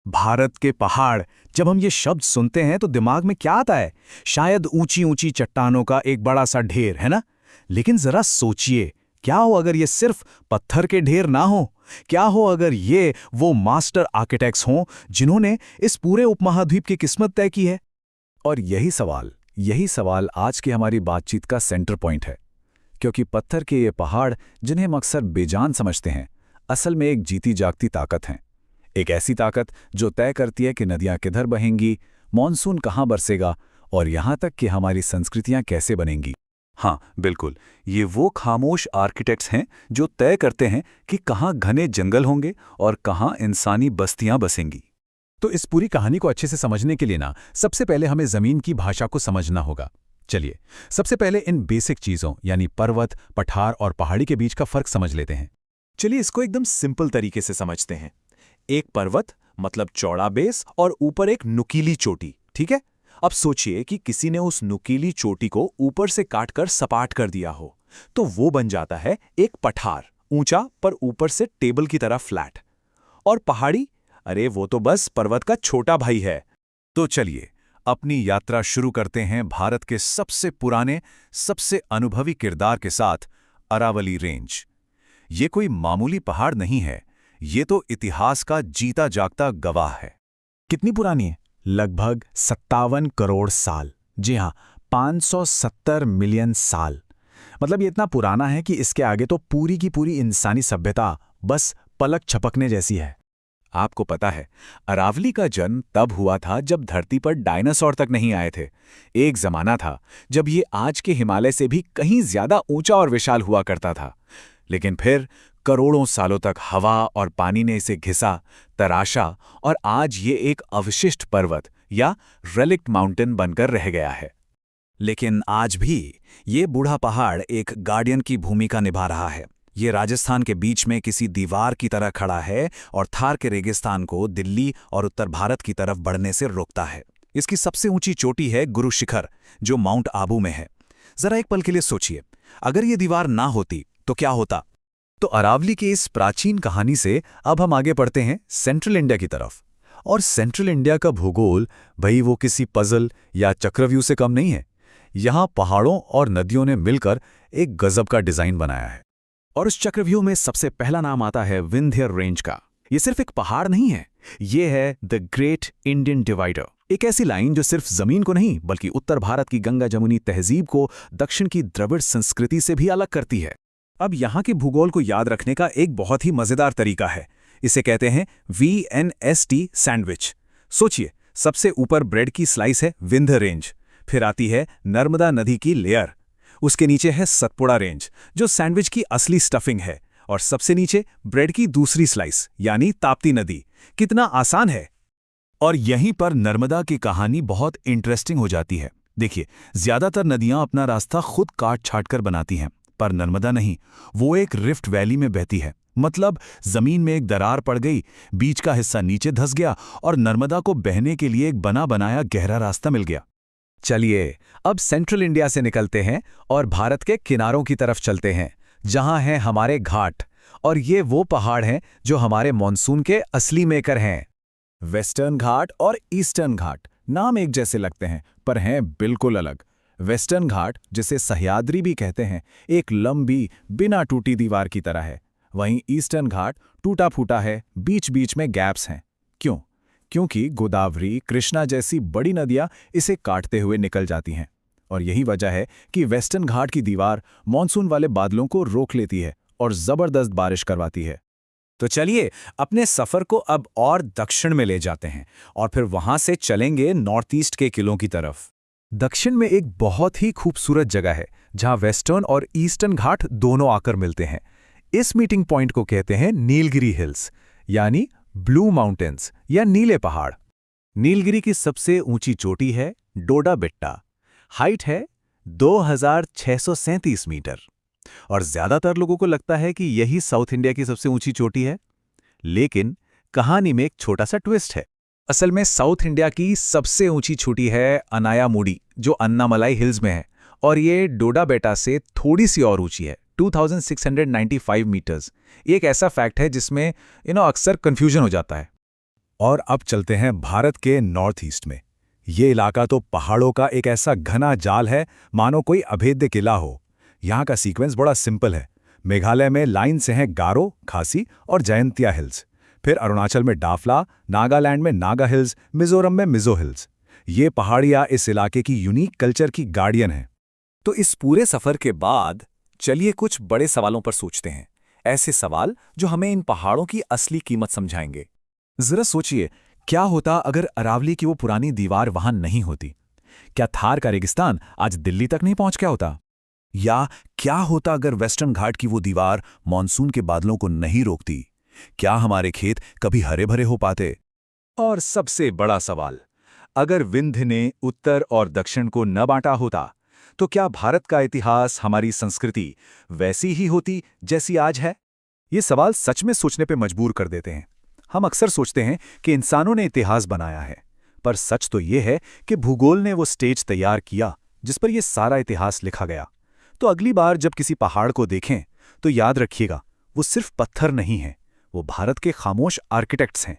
भारत के पहाड़, जब हम ये शब्द सुनते हैं तो दिमाग में क्या आता है? शायद ऊंची ऊंची चट्टानों का एक बड़ा सा ढेर, है ना? लेकिन जरा सोचिए, क्या हो अगर ये सिर्फ पत्थर के ढेर ना हो? क्या हो अगर ये वो मास्टर आर्किटेक्ट्स हों जिन्होंने इस पूरे उपमहाद्वीप की किस्मत तय की है? और यही सवाल आज की हमारी बातचीत का सेंटर पॉइंट है। क्योंकि पत्थर के ये पहाड़, जिन्हें हम अक्सर बेजान समझते हैं, असल में एक जीती जागती ताकत हैं। एक ऐसी ताकत जो तय करती है कि नदियां किधर बहेंगी, मॉनसून कहाँ बरसेगा और यहाँ तक कि हमारी संस्कृतियां कैसे बनेंगी। हाँ, बिल्कुल, ये वो खामोश आर्किटेक्ट्स हैं जो तय करते हैं कि कहाँ घने जंगल होंगे और कहाँ इंसानी बस्तियां बसेंगी। तो इस पूरी कहानी को अच्छे से समझने के लिए सबसे पहले हमें जमीन की भाषा को समझना होगा। चलिए, सबसे पहले इन बेसिक चीजों यानी पर्वत, पठार और पहाड़ी के बीच का फर्क समझ लेते हैं। चलिए इसको एकदम सिंपल तरीके से समझते हैं। एक पर्वत मतलब चौड़ा बेस और ऊपर एक नुकीली चोटी, ठीक है? अब सोचिए कि किसी ने उस नुकीली चोटी को ऊपर से काटकर सपाट कर दिया हो, तो वो बन जाता है एक पठार, ऊंचा पर ऊपर से टेबल की तरह फ्लैट। और पहाड़ी, अरे वो तो बस पर्वत का छोटा भाई है। तो चलिए अपनी यात्रा शुरू करते हैं भारत के सबसे पुराने, सबसे अनुभवी किरदार के साथ, अरावली रेंज। ये कोई मामूली पहाड़ नहीं है, ये तो इतिहास का जीता जागता गवाह है। कितनी पुरानी है? लगभग 57 करोड़ साल। जी हाँ, 570 मिलियन साल। मतलब ये इतना पुराना है कि इसके आगे तो पूरी की पूरी इंसानी सभ्यता बस पलक झपकने जैसी है। आपको पता है, अरावली का जन्म तब हुआ था जब धरती पर डायनासोर तक नहीं आए थे। एक जमाना था जब ये आज के हिमालय से भी कहीं ज्यादा ऊंचा और विशाल हुआ करता था। लेकिन फिर करोड़ों सालों तक हवा और पानी ने इसे घिसा, तराशा और आज ये एक अवशिष्ट पर्वत या रेलिक्ट माउंटेन बनकर रह गया है। लेकिन आज भी ये बूढ़ा पहाड़ एक गार्डियन की भूमिका निभा रहा है। ये राजस्थान के बीच में किसी दीवार की तरह खड़ा है और थार के रेगिस्तान को दिल्ली और उत्तर भारत की तरफ बढ़ने से रोकता है। इसकी सबसे ऊंची चोटी है गुरु शिखर, जो माउंट आबू में है। जरा एक पल के लिए सोचिए, अगर ये दीवार ना होती तो क्या होता? तो अरावली की इस प्राचीन कहानी से अब हम आगे बढ़ते हैं सेंट्रल इंडिया की तरफ। और सेंट्रल इंडिया का भूगोल भाई वो किसी पजल या चक्रव्यूह से कम नहीं है। यहाँ पहाड़ों और नदियों ने मिलकर एक गजब का डिजाइन बनाया है। और उस चक्रव्यूह में सबसे पहला नाम आता है विंध्य रेंज का। ये सिर्फ एक पहाड़ नहीं है, ये है द ग्रेट इंडियन डिवाइडर। एक ऐसी लाइन जो सिर्फ जमीन को नहीं बल्कि उत्तर भारत की गंगा जमुनी तहजीब को दक्षिण की द्रविड़ संस्कृति से भी अलग करती है। अब यहाँ के भूगोल को याद रखने का एक बहुत ही मजेदार तरीका है। इसे कहते हैं VNST सैंडविच। सोचिए, सबसे ऊपर ब्रेड की स्लाइस है विंध्य रेंज, फिर आती है नर्मदा नदी की लेयर, उसके नीचे है सतपुड़ा रेंज जो सैंडविच की असली स्टफिंग है, और सबसे नीचे ब्रेड की दूसरी स्लाइस यानी ताप्ती नदी। कितना आसान है। और यहीं पर नर्मदा की कहानी बहुत इंटरेस्टिंग हो जाती है। देखिए, ज्यादातर नदियां अपना रास्ता खुद काट छाट कर बनाती हैं, पर नर्मदा नहीं, वो एक रिफ्ट वैली में बहती है। मतलब जमीन में एक दरार पड़ गई, बीच का हिस्सा नीचे धंस गया और नर्मदा को बहने के लिए एक बना बनाया गहरा रास्ता मिल गया। चलिए अब सेंट्रल इंडिया से निकलते हैं और भारत के किनारों की तरफ चलते हैं, जहां हैं हमारे घाट। और ये वो पहाड़ हैं जो हमारे मॉनसून के असली मेकर हैं। वेस्टर्न घाट और ईस्टर्न घाट नाम एक जैसे लगते हैं, पर हैं बिल्कुल अलग। वेस्टर्न घाट, जिसे सह्याद्री भी कहते हैं, एक लंबी बिना टूटी दीवार की तरह है। वहीं ईस्टर्न घाट टूटा फूटा है, बीच बीच में गैप्स हैं। क्यों? क्योंकि गोदावरी, कृष्णा जैसी बड़ी नदियां इसे काटते हुए निकल जाती हैं। और यही वजह है कि वेस्टर्न घाट की दीवार मॉनसून वाले बादलों को रोक लेती है और जबरदस्त बारिश करवाती है। तो चलिए अपने सफर को अब और दक्षिण में ले जाते हैं और फिर वहां से चलेंगे नॉर्थ ईस्ट के किलों की तरफ। दक्षिण में एक बहुत ही खूबसूरत जगह है जहां वेस्टर्न और ईस्टर्न घाट दोनों आकर मिलते हैं। इस मीटिंग पॉइंट को कहते हैं नीलगिरी हिल्स, यानी ब्लू माउंटेन्स या नीले पहाड़। नीलगिरी की सबसे ऊंची चोटी है डोडा बेट्टा। हाइट है 2637 मीटर। और ज्यादातर लोगों को लगता है कि यही साउथ इंडिया की सबसे ऊंची चोटी है। लेकिन कहानी में एक छोटा सा ट्विस्ट है। असल में साउथ इंडिया की सबसे ऊंची चोटी है अनायामुडी, जो अन्नामलाई हिल्स में है, और ये डोडा बेटा से थोड़ी सी और ऊंची है, 2695 मीटर्स। ये एक ऐसा फैक्ट है जिसमें अक्सर कंफ्यूजन हो जाता है। और अब चलते हैं भारत के नॉर्थ ईस्ट में। ये इलाका तो पहाड़ों का एक ऐसा घना जाल है, मानो कोई अभेद्य किला हो। यहाँ का सीक्वेंस बड़ा सिंपल है। मेघालय में लाइन से हैं गारो, खासी और जयंतिया हिल्स। फिर अरुणाचल में डाफला, नागालैंड में नागा हिल्स, मिजोरम में मिजो हिल्स। ये पहाड़ियाँ इस इलाके की यूनिक कल्चर की गार्डियन हैं। तो इस पूरे सफर के बाद चलिए कुछ बड़े सवालों पर सोचते हैं। ऐसे सवाल जो हमें इन पहाड़ों की असली कीमत समझाएंगे। जरा सोचिए, क्या होता अगर अरावली की वो पुरानी दीवार वहां नहीं होती? क्या थार का रेगिस्तान आज दिल्ली तक नहीं पहुंच गया होता? या क्या होता अगर वेस्टर्न घाट की वो दीवार मॉनसून के बादलों को नहीं रोकती? क्या हमारे खेत कभी हरे भरे हो पाते? और सबसे बड़ा सवाल, अगर विंध्य ने उत्तर और दक्षिण को न बांटा होता तो क्या भारत का इतिहास, हमारी संस्कृति वैसी ही होती जैसी आज है? ये सवाल सच में सोचने पे मजबूर कर देते हैं। हम अक्सर सोचते हैं कि इंसानों ने इतिहास बनाया है, पर सच तो ये है कि भूगोल ने वो स्टेज तैयार किया जिस पर यह सारा इतिहास लिखा गया। तो अगली बार जब किसी पहाड़ को देखें तो याद रखिएगा, वो सिर्फ पत्थर नहीं है, वो भारत के खामोश आर्किटेक्ट्स हैं।